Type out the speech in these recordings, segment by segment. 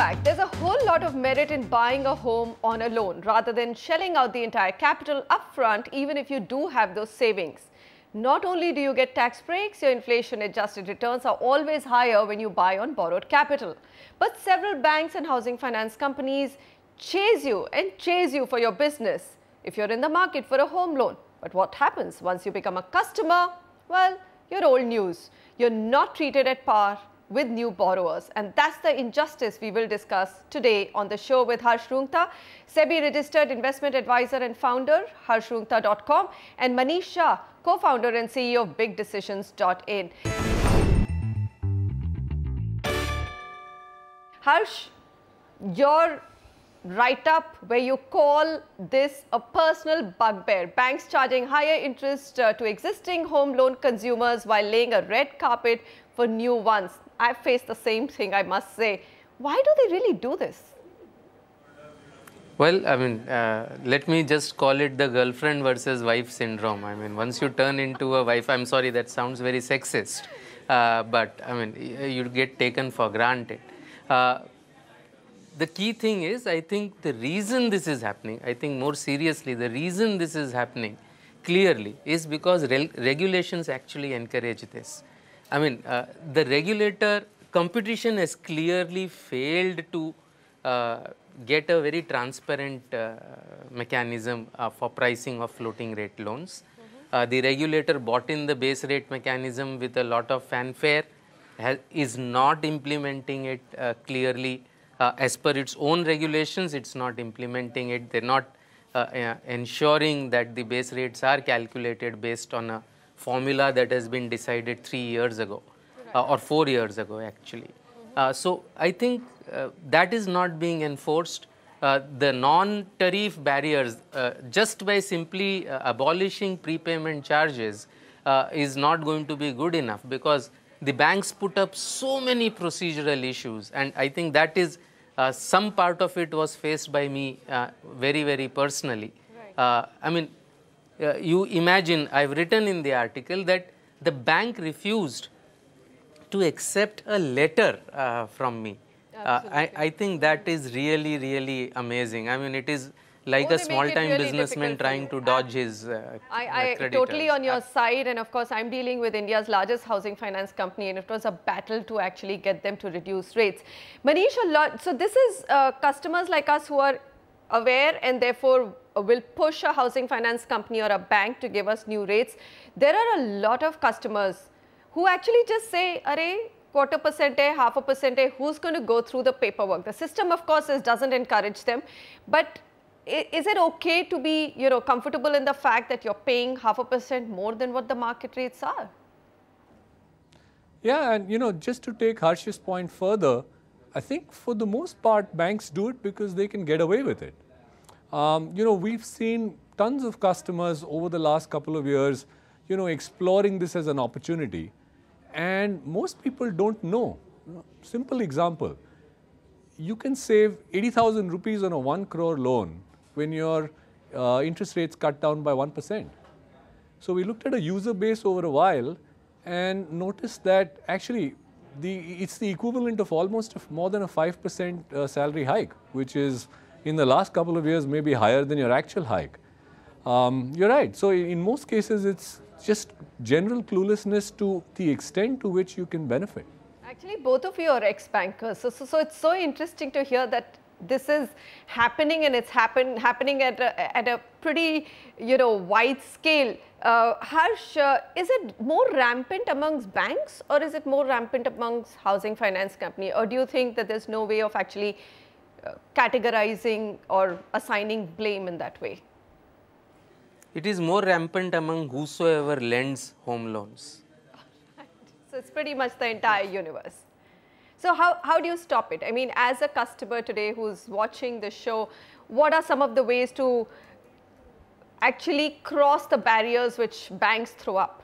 back. There's a whole lot of merit in buying a home on a loan rather than shelling out the entire capital upfront, even if you do have those savings. Not only do you get tax breaks, your inflation-adjusted returns are always higher when you buy on borrowed capital. But several banks and housing finance companies chase you for your business if you're in the market for a home loan. But what happens once you become a customer? Well, you're old news. You're not treated at par with new borrowers, and that's the injustice we will discuss today on the show with Harsh Rungta, SEBI registered investment advisor and founder, harshrungta.com, and Manish Shah, co-founder and CEO of BigDecisions.in. Harsh, your write-up where you call this a personal bugbear, banks charging higher interest to existing home loan consumers while laying a red carpet for new ones. I've faced the same thing, I must say. Why do they really do this? Well, I mean, let me just call it the girlfriend versus wife syndrome. I mean, once you turn into a wife, I'm sorry, that sounds very sexist, but I mean, you get taken for granted. The key thing is, I think the reason this is happening, I think more seriously, the reason this is happening clearly is because regulations actually encourage this. I mean, the regulator, competition has clearly failed to get a very transparent mechanism for pricing of floating rate loans. The regulator bought in the base rate mechanism with a lot of fanfare, is not implementing it clearly. As per its own regulations, it's not implementing it. They're not ensuring that the base rates are calculated based on a formula that has been decided 3 years ago, or 4 years ago actually. So I think that is not being enforced. The non-tariff barriers, just by simply abolishing prepayment charges is not going to be good enough, because the banks put up so many procedural issues, and I think that is some part of it was faced by me very, very personally. Right. I mean, you imagine, I've written in the article that the bank refused to accept a letter from me. I think that is really, really amazing. I mean, it is like a small-time really businessman trying to dodge his I totally on your side, and of course, I'm dealing with India's largest housing finance company, and it was a battle to actually get them to reduce rates. Manish, so this is customers like us who are aware and therefore will push a housing finance company or a bank to give us new rates. There are a lot of customers who actually just say, "Arey, 1/4%, 0.5%, who's going to go through the paperwork?" The system, of course, doesn't encourage them, but is it okay to be, comfortable in the fact that you're paying 0.5% more than what the market rates are? Yeah, and just to take Harsh's point further, I think for the most part, banks do it because they can get away with it. We've seen tons of customers over the last couple of years, exploring this as an opportunity. And most people don't know. Simple example, you can save 80,000 rupees on a 1 crore loan when your interest rates cut down by 1%. So we looked at a user base over a while and noticed that actually it's the equivalent of almost more than a 5% salary hike, which is in the last couple of years maybe higher than your actual hike. You're right. So in most cases, it's just general cluelessness to the extent to which you can benefit. Actually, both of you are ex-bankers. So it's so interesting to hear that this is happening, and it's happening at a pretty, wide scale. Harsh, is it more rampant amongst banks, or is it more rampant amongst housing finance company? Or do you think that there's no way of actually categorizing or assigning blame in that way? It is more rampant among whosoever lends home loans. So it's pretty much the entire universe. So how do you stop it? I mean, as a customer today who's watching the show, what are some of the ways to actually cross the barriers which banks throw up?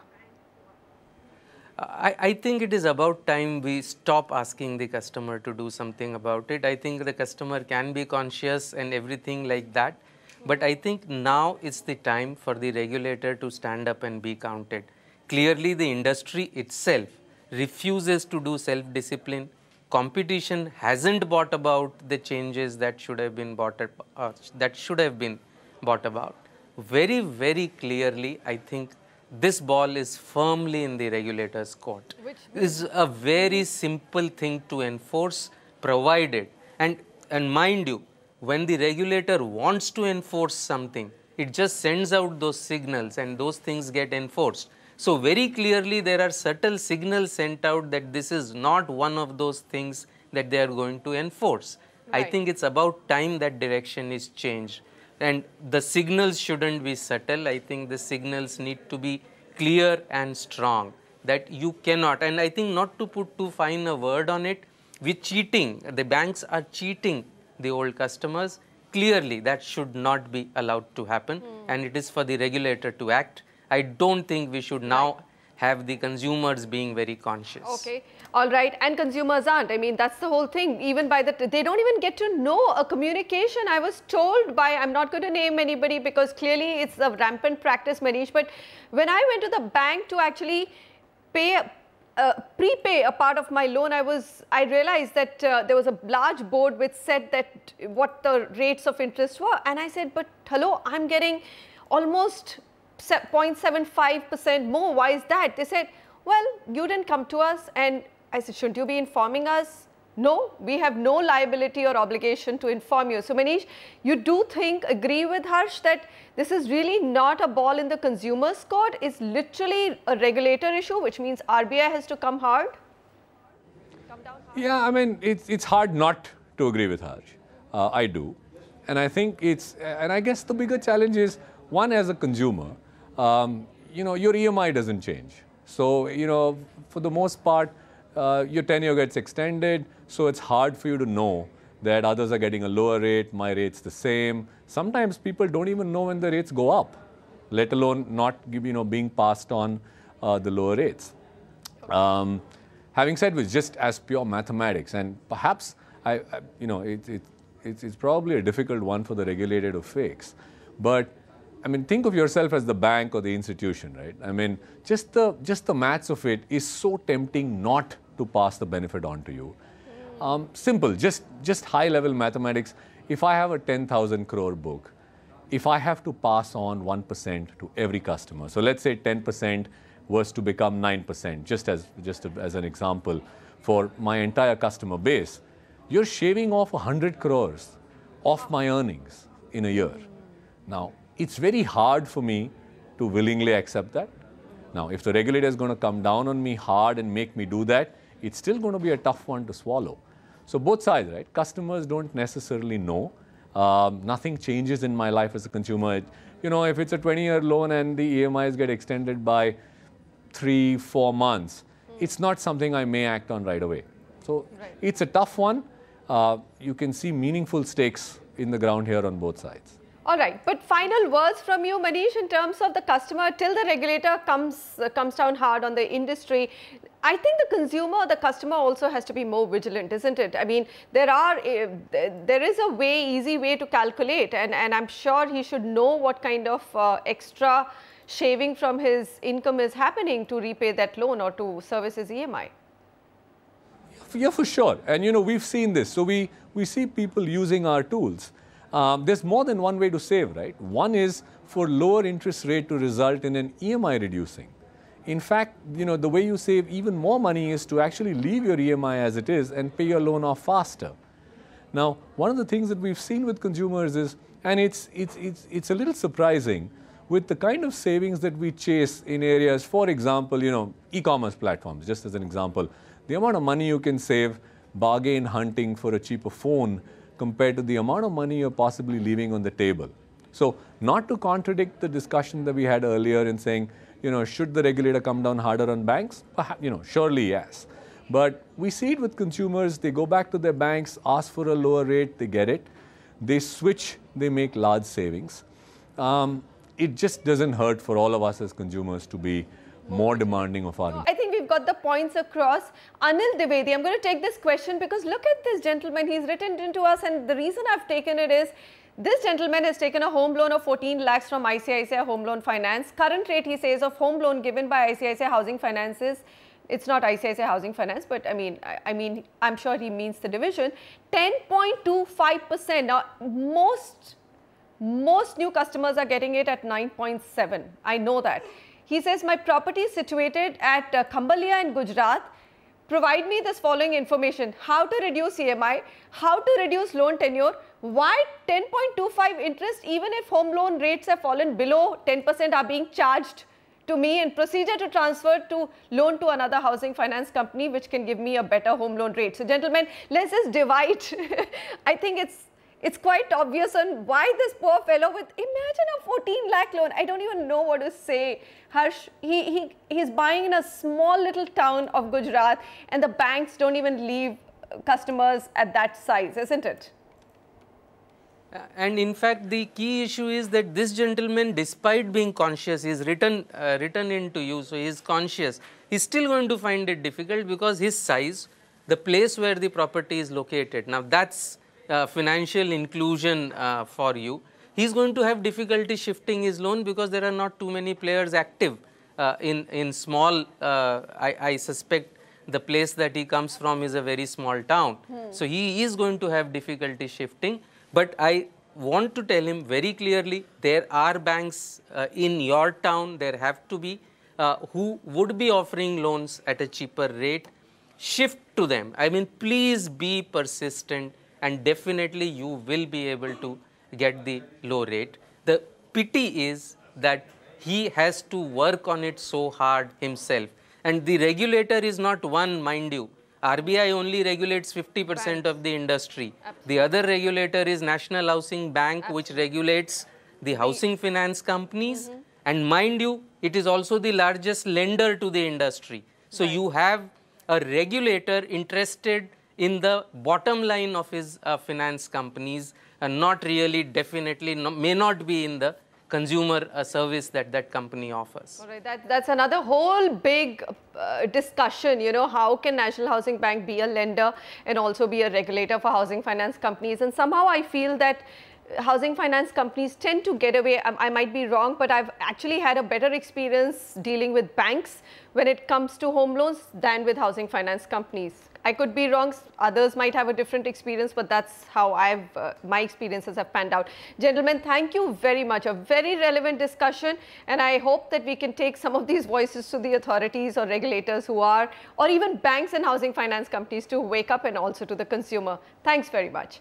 I think it is about time we stop asking the customer to do something about it. I think the customer can be conscious and everything like that. But I think now it's the time for the regulator to stand up and be counted. Clearly, the industry itself refuses to do self-discipline. competition hasn't brought about the changes that should have been brought about. Very, very clearly, I think this ball is firmly in the regulator's court. Which is a very simple thing to enforce, provided, and mind you, when the regulator wants to enforce something, it just sends out those signals and those things get enforced. So very clearly there are subtle signals sent out that this is not one of those things that they are going to enforce. I Right. think it's about time that direction is changed. And the signals shouldn't be subtle. I think the signals need to be clear and strong, that you cannot, and I think not to put too fine a word on it, with cheating, the banks are cheating the old customers. Clearly, that should not be allowed to happen, and it is for the regulator to act. I don't think we should now have the consumers being very conscious. Okay, all right, and consumers aren't. I mean, that's the whole thing. Even by they don't even get to know a communication. I was told by, I'm not going to name anybody because clearly it's a rampant practice, Manish, but when I went to the bank to actually prepay a part of my loan, I realized that there was a large board which said that what the rates of interest were, and I said, but hello, I'm getting almost 0.75% more. Why is that? They said, well, you didn't come to us. And I said, shouldn't you be informing us? No, we have no liability or obligation to inform you. So Manish, you do agree with Harsh that this is really not a ball in the consumer's court, it's literally a regulator issue, which means RBI has to come hard? Come down hard? Yeah, I mean, it's hard not to agree with Harsh. I do. And I think and I guess the bigger challenge is, one, as a consumer, your EMI doesn't change. So, for the most part, your tenure gets extended, so it's hard for you to know that others are getting a lower rate, my rate's the same. Sometimes people don't even know when the rates go up, let alone not being passed on the lower rates. Having said which, just as pure mathematics, and perhaps it's probably a difficult one for the regulator to fix, but I mean, think of yourself as the bank or the institution, right? I mean, just the maths of it is so tempting not to pass the benefit on to you. Simple, just high-level mathematics. If I have a 10,000 crore book, if I have to pass on 1% to every customer, so let's say 10% was to become 9%, just as an example, for my entire customer base, you're shaving off 100 crores off my earnings in a year. Now, it's very hard for me to willingly accept that. Now, if the regulator is going to come down on me hard and make me do that, it's still going to be a tough one to swallow. So both sides, right? Customers don't necessarily know. Nothing changes in my life as a consumer. If it's a 20-year loan and the EMIs get extended by 3-4 months, it's not something I may act on right away. So It's a tough one. You can see meaningful stakes in the ground here on both sides. All right, but final words from you, Manish, in terms of the customer, till the regulator comes down hard on the industry. I think the customer also has to be more vigilant, isn't it? I mean, there is a easy way to calculate, and I'm sure he should know what kind of extra shaving from his income is happening to repay that loan or to service his EMI. Yeah, for sure. And we've seen this. So we see people using our tools. There's more than one way to save, right? One is for lower interest rate to result in an EMI reducing. In fact, the way you save even more money is to actually leave your EMI as it is and pay your loan off faster. Now, one of the things that we've seen with consumers is, and it's a little surprising, with the kind of savings that we chase in areas, for example, e-commerce platforms, just as an example, the amount of money you can save bargain hunting for a cheaper phone compared to the amount of money you're possibly leaving on the table. So not to contradict the discussion that we had earlier in saying, should the regulator come down harder on banks? Perhaps, surely yes. But we see it with consumers. They go back to their banks, ask for a lower rate, they get it. They switch, they make large savings. It just doesn't hurt for all of us as consumers to be more demanding of our... I think we've got the points across. Anil Dwivedi, I'm going to take this question because look at this gentleman. He's written into us, and the reason I've taken it is this gentleman has taken a home loan of 14 lakhs from ICICI Home Loan Finance. Current rate, he says, of home loan given by ICICI Housing Finance is it's not ICICI Housing Finance, but I mean, I'm sure he means the division, 10.25%. Now, most new customers are getting it at 9.7. I know that. He says, my property is situated at Khambaliya in Gujarat. Provide me this following information: how to reduce EMI, how to reduce loan tenure, why 10.25 interest even if home loan rates have fallen below 10% are being charged to me, and procedure to transfer to loan to another housing finance company which can give me a better home loan rate. So gentlemen, let's just divide. I think it's quite obvious on why this poor fellow with, imagine a 14 lakh loan. I don't even know what to say. Harsh, he's buying in a small little town of Gujarat, and the banks don't even leave customers at that size, isn't it? And in fact, the key issue is that this gentleman, despite being conscious, is written into you, so he is conscious. He's still going to find it difficult because his size, the place where the property is located. Now, that's financial inclusion for you. He's going to have difficulty shifting his loan because there are not too many players active in small. I suspect the place that he comes from is a very small town. So he is going to have difficulty shifting. But I want to tell him very clearly, there are banks in your town, there have to be, who would be offering loans at a cheaper rate. Shift to them. I mean, please be persistent, and definitely you will be able to get the low rate. The pity is that he has to work on it so hard himself. And the regulator is not one, mind you. RBI only regulates 50% of the industry. Absolutely. The other regulator is National Housing Bank, Absolutely. Which regulates the housing finance companies. And mind you, it is also the largest lender to the industry. So you have a regulator interested in the bottom line of his finance companies, and not really, definitely, may not be in the consumer service that that company offers. All right, that's another whole big discussion, you know, how can National Housing Bank be a lender and also be a regulator for housing finance companies? And somehow I feel that housing finance companies tend to get away. I might be wrong, but I've actually had a better experience dealing with banks when it comes to home loans than with housing finance companies. I could be wrong, others might have a different experience, but that's how my experiences have panned out. Gentlemen, thank you very much. A very relevant discussion, and I hope that we can take some of these voices to the authorities or regulators who are, or even banks and housing finance companies to wake up, and also to the consumer. Thanks very much.